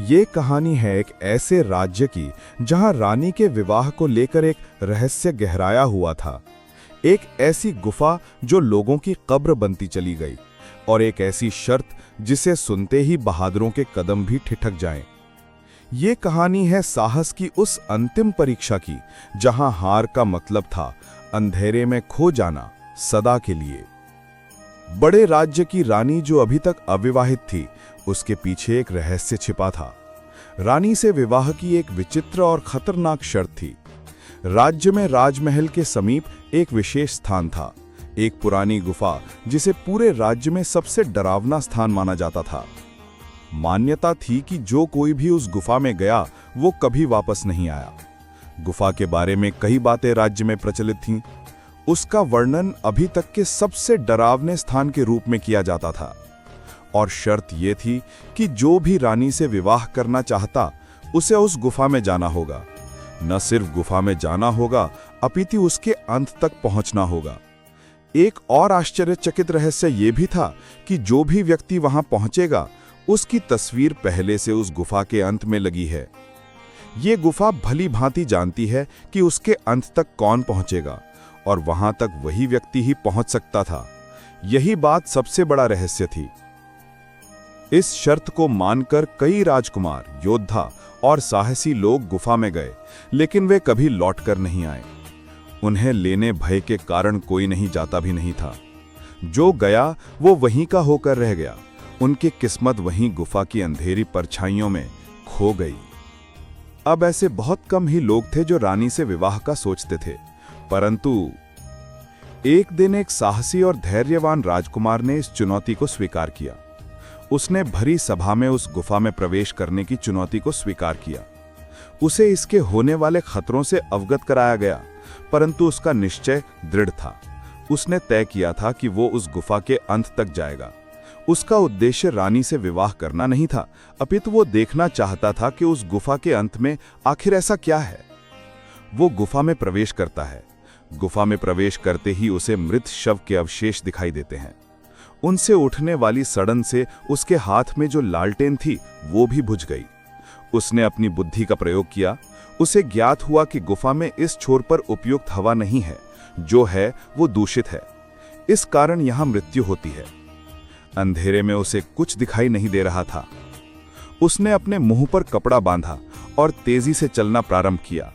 ये कहानी है एक ऐसे राज्य की जहां रानी के विवाह को लेकर एक रहस्य गहराया हुआ था। एक ऐसी गुफा जो लोगों की कब्र बनती चली गई और एक ऐसी शर्त जिसे सुनते ही बहादुरों के कदम भी ठिठक जाएं। ये कहानी है साहस की उस अंतिम परीक्षा की जहां हार का मतलब था अंधेरे में खो जाना सदा के लिए। बड़े राज्य की रानी जो अभी तक अविवाहित थी, उसके पीछे एक रहस्य छिपा था। रानी से विवाह की एक विचित्र और खतरनाक शर्त थी। राज्य में राजमहल के समीप एक विशेष स्थान था, एक पुरानी गुफा जिसे पूरे राज्य में सबसे डरावना स्थान माना जाता था। मान्यता थी कि जो कोई भी उस गुफा में गया वो कभी वापस नहीं आया। गुफा के बारे में कई बातें राज्य में प्रचलित थीं। उसका वर्णन अभी तक के सबसे डरावने स्थान के रूप में किया जाता था और शर्त यह थी कि जो भी रानी से विवाह करना चाहता उसे उस गुफा में जाना होगा। न सिर्फ गुफा में जाना होगा अपितु उसके अंत तक पहुंचना होगा। एक और आश्चर्यचकित रहस्य यह भी था कि जो भी व्यक्ति वहां पहुंचेगा उसकी तस्वीर पहले से उस गुफा के अंत में लगी है। ये गुफा भली भांति जानती है कि उसके अंत तक कौन पहुंचेगा और वहां तक वही व्यक्ति ही पहुंच सकता था। यही बात सबसे बड़ा रहस्य थी। इस शर्त को मानकर कई राजकुमार, योद्धा और साहसी लोग गुफा में गए, लेकिन वे कभी लौटकर नहीं आए। उन्हें लेने भय के कारण कोई नहीं जाता भी नहीं था। जो गया वो वहीं का होकर रह गया। उनकी किस्मत वहीं गुफा की अंधेरी परछाइयों में खो गई। अब ऐसे बहुत कम ही लोग थे जो रानी से विवाह का सोचते थे, परंतु एक दिन एक साहसी और धैर्यवान राजकुमार ने इस चुनौती को स्वीकार किया। उसने भरी सभा में उस गुफा में प्रवेश करने की चुनौती को स्वीकार किया। उसे इसके होने वाले खतरों से अवगत कराया गया, परंतु उसका निश्चय दृढ़ था। उसने तय किया था कि वो उस गुफा के अंत तक जाएगा। उसका उद्देश्य रानी से विवाह करना नहीं था, अपितु वो देखना चाहता था कि उस गुफा के अंत में आखिर ऐसा क्या है। वो गुफा में प्रवेश करता है। गुफा में प्रवेश करते ही उसे मृत शव के अवशेष दिखाई देते हैं। उनसे उठने वाली सड़न से उसके हाथ में जो लालटेन थी वो भी बुझ गई। उसने अपनी बुद्धि का प्रयोग किया। उसे ज्ञात हुआ कि गुफा में इस छोर पर उपयुक्त हवा नहीं है, जो है वो दूषित है। इस कारण यहां मृत्यु होती है। अंधेरे में उसे कुछ दिखाई नहीं दे रहा था। उसने अपने मुंह पर कपड़ा बांधा और तेजी से चलना प्रारंभ किया।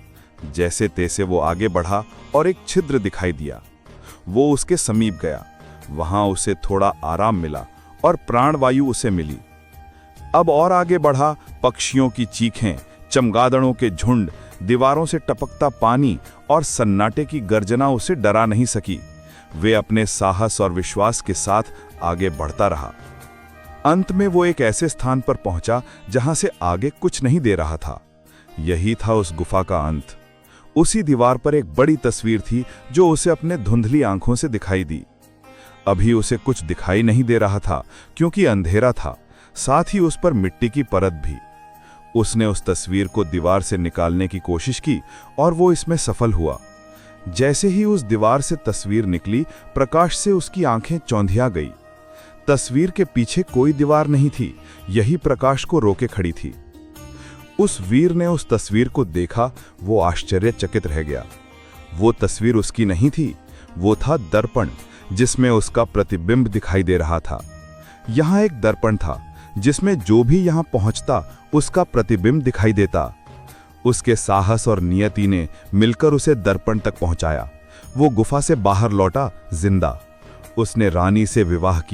जैसे तैसे वो आगे बढ़ा और एक छिद्र दिखाई दिया। वो उसके समीप गया। वहां उसे थोड़ा आराम मिला और प्राणवायु उसे मिली। अब और आगे बढ़ा। पक्षियों की चीखें, चमगादड़ों के झुंड, दीवारों से टपकता पानी और सन्नाटे की गर्जना उसे डरा नहीं सकी। वे अपने साहस और विश्वास के साथ आगे बढ़ता रहा। अंत में वो एक ऐसे स्थान पर पहुंचा जहां से आगे कुछ नहीं दे रहा था। यही था उस गुफा का अंत। उसी दीवार पर एक बड़ी तस्वीर थी जो उसे अपने धुंधली आंखों से दिखाई दी। अभी उसे कुछ दिखाई नहीं दे रहा था क्योंकि अंधेरा था, साथ ही उस पर मिट्टी की परत भी। उसने उस तस्वीर को दीवार से निकालने की कोशिश की और वो इसमें सफल हुआ। जैसे ही उस दीवार से तस्वीर निकली, प्रकाश से उसकी आंखें चौंधिया गई। तस्वीर के पीछे कोई दीवार नहीं थी, यही प्रकाश को रोके खड़ी थी। उस वीर ने उस तस्वीर को देखा। वो आश्चर्यचकित रह गया। वो तस्वीर उसकी नहीं थी, वो था दर्पण जिसमें उसका प्रतिबिंब दिखाई दे रहा था। यहां एक दर्पण था जिसमें जो भी यहां पहुंचता उसका प्रतिबिंब दिखाई देता। उसके साहस और नियति ने मिलकर उसे दर्पण तक पहुंचाया। वो गुफा से बाहर लौटा जिंदा। उसने रानी से विवाह किया।